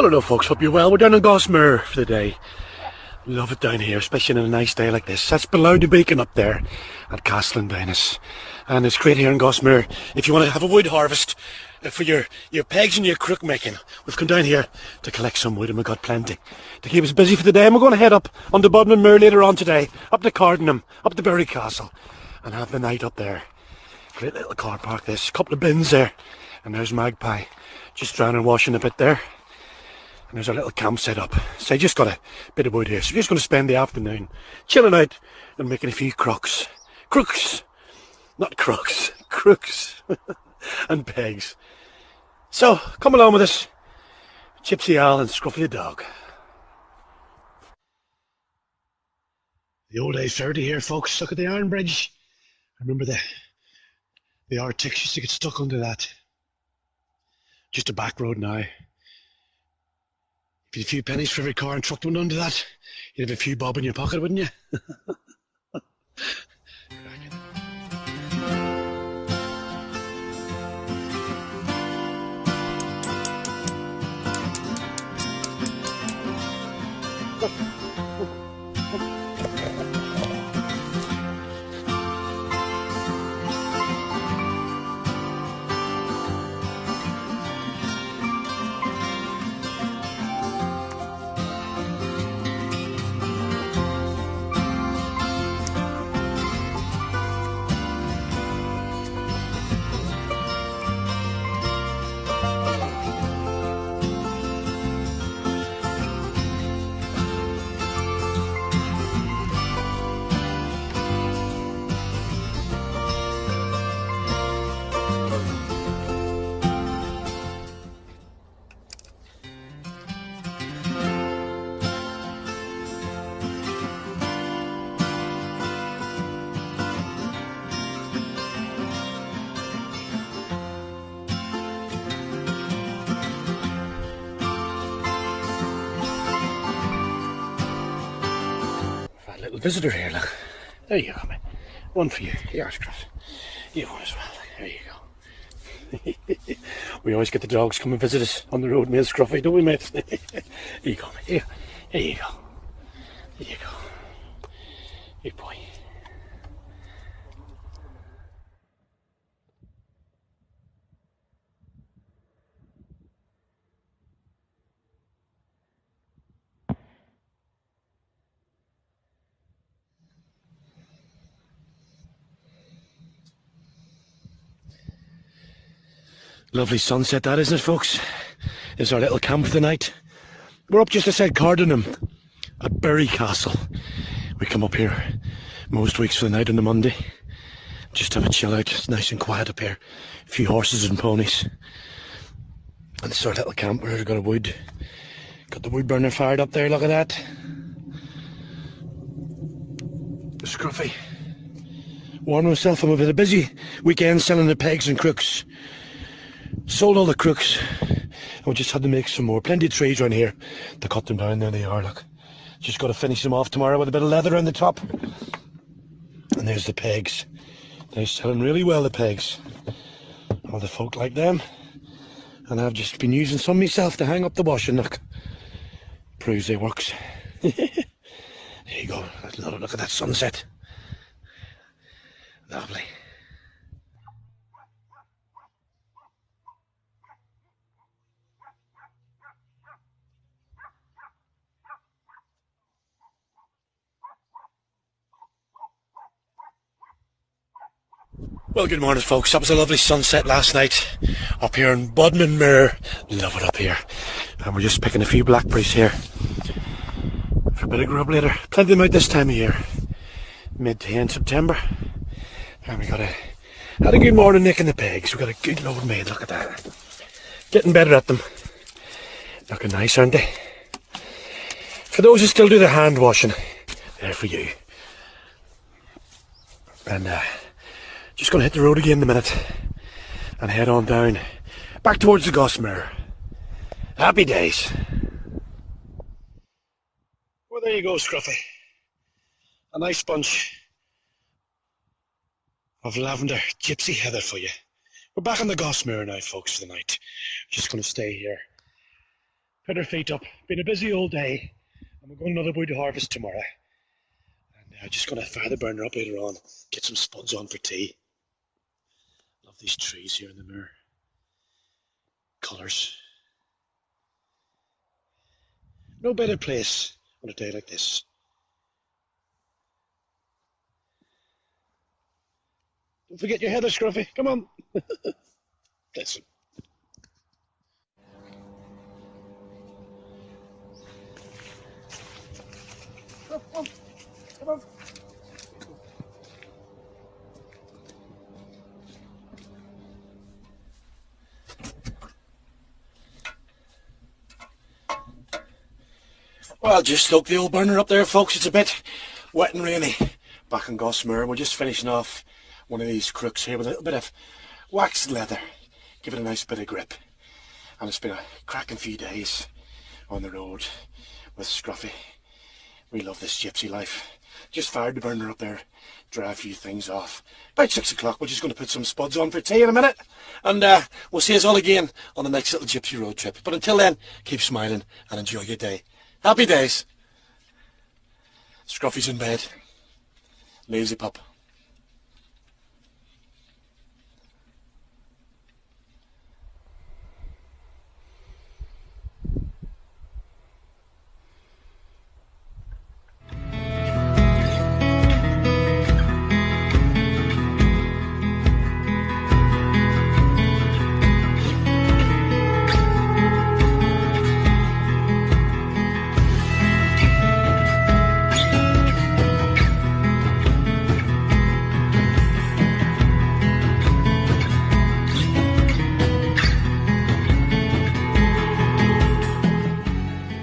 Well, hello folks, hope you're well. We're down in Gosmer for the day. Love it down here, especially on a nice day like this. That's below the beacon up there at Castleindinus. And it's great here in Gosmer. If you want to have a wood harvest for your pegs and your crook making, we've come down here to collect some wood, and we've got plenty to keep us busy for the day. And we're going to head up on the Bodmin Moor later on today, up to Cardinham, up to Bury Castle, and have the night up there. Great little car park this, couple of bins there, and there's Magpie just drowning and washing a bit there. And there's a little camp set up. So I just got a bit of wood here. So we're just going to spend the afternoon chilling out and making a few crooks. Not crooks. Crooks. And pegs. So, come along with us. Gypsy Al and Scruffy the dog. The old A30 here, folks. Look at the iron bridge. I remember the Arctics used to get stuck under that. Just a back road now. If you had a few pennies for every car and truck went under that, you'd have a few bob in your pocket, wouldn't you? Little visitor here, look. There you go, mate. One for you. Here's Chris. You one as well. There you go. We always get the dogs come and visit us on the road, me and Scruffy, don't we, mate? Here you go, mate. Here you go. There you go. Good boy. Lovely sunset that, isn't it, folks? This is our little camp for the night. We're up just outside Cardinham at Bury Castle. We come up here most weeks for the night on the Monday. Just have a chill out. It's nice and quiet up here. A few horses and ponies. And this is our little camp where we've got a wood. Got the wood burner fired up there, look at that. The Scruffy. Warming himself. I'm a bit of busy weekend selling the pegs and crooks. Sold all the crooks, and we just had to make some more. Plenty of trees around here to cut them down. There they are, look. Just got to finish them off tomorrow with a bit of leather on the top. And there's the pegs. They're selling really well, the pegs. All the folk like them. And I've just been using some myself to hang up the washing, look. Proves they works. There you go. Look at that sunset. Lovely. Well, good morning, folks. That was a lovely sunset last night up here in Bodmin Moor. Love it up here. And we're just picking a few blackberries here for a bit of grub later. Plenty of them out this time of year, mid to end September. And we had a good morning nicking the pegs. We got a good load made. Look at that. Getting better at them. Looking nice, aren't they? For those who still do their hand washing, they're for you. And just going to hit the road again in a minute and head on down back towards the Gosmer. Happy days. Well, there you go, Scruffy. A nice bunch of lavender gypsy heather for you. We're back on the Gosmer now, folks, for the night. Just going to stay here put her feet up. Been a busy old day, and we're going another wood harvest tomorrow. And just going to fire the burner up later on, get some spuds on for tea. Love these trees here in the mirror. Colours. No better place on a day like this. Don't forget your heather, Scruffy. Come on. Bless him. Come on. Come on. Well, just stoke the old burner up there, folks. It's a bit wet and rainy back in Gossamer. We're just finishing off one of these crooks here with a little bit of waxed leather. Give it a nice bit of grip. And it's been a cracking few days on the road with Scruffy. We love this gypsy life. Just fired the burner up there, dry a few things off. About 6 o'clock, we're just going to put some spuds on for tea in a minute. And we'll see us all again on the next little gypsy road trip. But until then, keep smiling and enjoy your day. Happy days. Scruffy's in bed. Lazy pup.